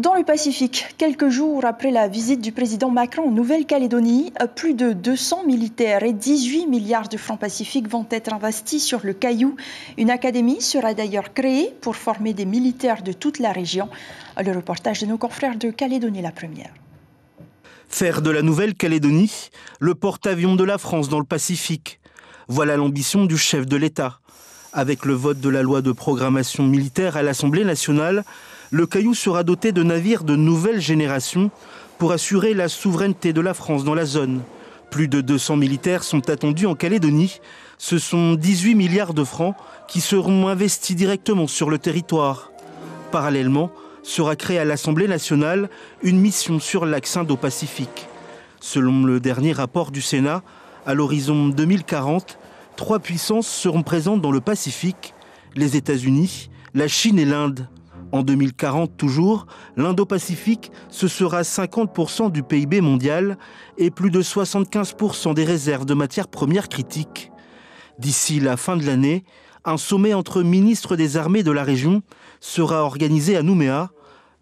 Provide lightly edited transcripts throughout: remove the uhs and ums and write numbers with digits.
Dans le Pacifique, quelques jours après la visite du président Macron en Nouvelle-Calédonie, plus de 200 militaires et 18 milliards de francs pacifiques vont être investis sur le Caillou. Une académie sera d'ailleurs créée pour former des militaires de toute la région. Le reportage de nos confrères de Calédonie la Première. Faire de la Nouvelle-Calédonie le porte-avions de la France dans le Pacifique. Voilà l'ambition du chef de l'État. Avec le vote de la loi de programmation militaire à l'Assemblée nationale, le Caillou sera doté de navires de nouvelle génération pour assurer la souveraineté de la France dans la zone. Plus de 200 militaires sont attendus en Calédonie. Ce sont 18 milliards de francs qui seront investis directement sur le territoire. Parallèlement, sera créée à l'Assemblée nationale une mission sur l'axe Indo-Pacifique. Selon le dernier rapport du Sénat, à l'horizon 2040, 3 puissances seront présentes dans le Pacifique, les États-Unis, la Chine et l'Inde. En 2040 toujours, l'Indo-Pacifique, ce sera 50% du PIB mondial et plus de 75% des réserves de matières premières critiques. D'ici la fin de l'année, un sommet entre ministres des armées de la région sera organisé à Nouméa.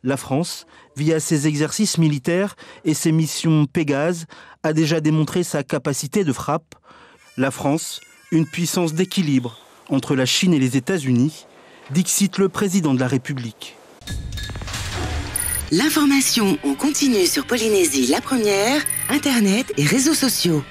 La France, via ses exercices militaires et ses missions Pégase, a déjà démontré sa capacité de frappe. La France, une puissance d'équilibre entre la Chine et les États-Unis, dixit le président de la République. L'information en continu sur Polynésie la Première, Internet et réseaux sociaux.